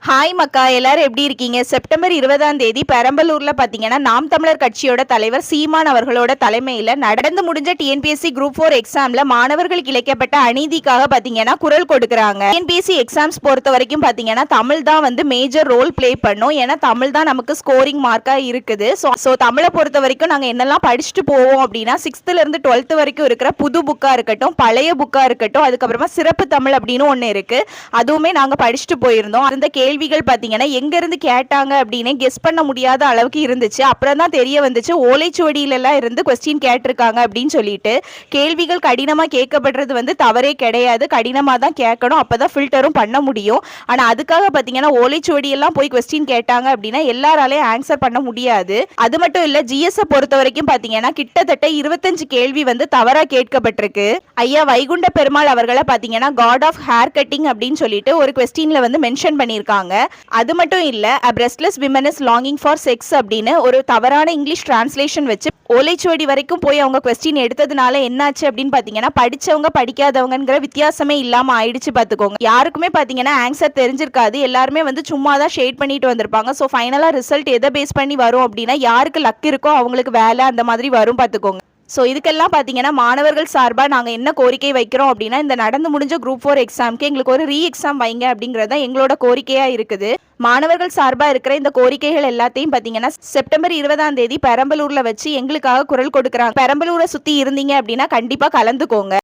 Hi மக்கா, எல்லாரும் எப்படி இருக்கீங்க? செப்டம்பர் 20ஆம் தேதி பெரம்பலூர்ல பாத்தீங்கன்னா நாம் தமிழர் கட்சியோட தலைவர் சீமான் அவர்களோட தலைமையில நடந்து முடிஞ்ச டிஎன்பிஎஸ்சி குரூப் 4 எக்ஸாம்ல மாணவர்களுக்கு இழைக்கப்பட்ட அநீதிக்காக பாத்தீங்கன்னா குரல் கொடுக்கறாங்க. டிஎன்பிஎஸ்சி எக்ஸாம்ஸ் பொறுத்த வரைக்கும் பாத்தீங்கன்னா தமிழ் தான் வந்து மேஜர் ரோல் பிளே பண்ணும். ஏன்னா தமிழ் தான் நமக்கு ஸ்கோரிங் மார்க்கா இருக்குது. ஸோ தமிழை பொறுத்த வரைக்கும் நாங்க என்னெல்லாம் படிச்சுட்டு போவோம் அப்படின்னா 6th இருந்து 12th வரைக்கும் இருக்கிற புது புக்கா இருக்கட்டும், பழைய புக்கா இருக்கட்டும், அதுக்கப்புறமா சிறப்பு தமிழ் அப்படின்னு ஒன்று இருக்கு. அதுவுமே நாங்க படிச்சுட்டு போயிருந்தோம். அந்த கேள்விகள் பாத்தீங்கன்னா எங்க இருந்து கேட்டாங்க அப்படின்னு கெஸ் பண்ண முடியாத அளவுக்கு இருந்துச்சு. அப்புறம் தான் தெரிய வந்துச்சு ஓலைச்சுவடியில எல்லாம் இருந்து கொஸ்டின் கேட்டிருக்காங்க அப்படின்னு சொல்லிட்டு. கேள்விகள் கடினமா கேட்கப்படுறது வந்து தவறே கிடையாது, கடினமா தான் கேட்கணும், அப்பதான் ஃபில்டரும் பண்ண முடியும். ஆனா அதுக்காக பாத்தீங்கன்னா ஓலைச்சுவடி எல்லாம் போய் கொஸ்டின் கேட்டாங்க அப்படின்னா எல்லாராலையும் ஆன்சர் பண்ண முடியாது. அது மட்டும் இல்ல, ஜிஎஸ் பொறுத்த வரைக்கும் பாத்தீங்கன்னா கிட்டத்தட்ட 25 கேள்வி வந்து தவறா கேட்கப்பட்டிருக்கு. ஐயா வைகுண்ட பெருமாள் அவர்களை பாத்தீங்கன்னா காட் ஆஃப் ஹேர் கட்டிங் அப்படின்னு சொல்லிட்டு ஒரு கொஸ்டின்ல வந்து மென்ஷன் பண்ணியிருக்காங்க. அது மட்டும் இல்ல, a breastless woman is longing for sex அப்படின்னு ஒரு தவறான இங்கிலீஷ் டிரான்ஸ்லேஷன் வச்சு ஓலைச்சுவடி வரைக்கும் போய் அவங்க கொஸ்டின் எடுத்ததுனால என்னாச்சு அப்படின்னு பாத்தீங்கன்னா படிச்சவங்க படிக்காதவங்கிற வித்தியாசமே இல்லாம ஆயிடுச்சு பாத்துக்கோங்க. யாருக்குமே பாத்தீங்கன்னா ஆன்சர் தெரிஞ்சிருக்காது, எல்லாருமே வந்து சும்மா தான் ஷேட் பண்ணிட்டு வந்திருப்பாங்க. ஸோ ஃபைனலா ரிசல்ட் எதை பேஸ் பண்ணி வரும் அப்படின்னா யாருக்கு லக் இருக்கோ அவங்களுக்கு வேலை அந்த மாதிரி வரும் பாத்துக்கோங்க. ஸோ இதுக்கெல்லாம் பார்த்தீங்கன்னா மாணவர்கள் சார்பாக நாங்கள் என்ன கோரிக்கை வைக்கிறோம் அப்படின்னா இந்த நடந்து முடிஞ்ச குரூப் 4 எக்ஸாமுக்கு எங்களுக்கு ஒரு ரீ எக்ஸாம் வைங்க அப்படிங்கிறது தான் எங்களோட கோரிக்கையாக இருக்குது. மாணவர்கள் சார்பாக இருக்கிற இந்த கோரிக்கைகள் எல்லாத்தையும் பார்த்தீங்கன்னா செப்டம்பர் 20ஆம் தேதி பெரம்பலூரில் வச்சு எங்களுக்காக குரல் கொடுக்குறாங்க. பெரம்பலூரை சுற்றி இருந்தீங்க அப்படின்னா கண்டிப்பாக கலந்துக்கோங்க.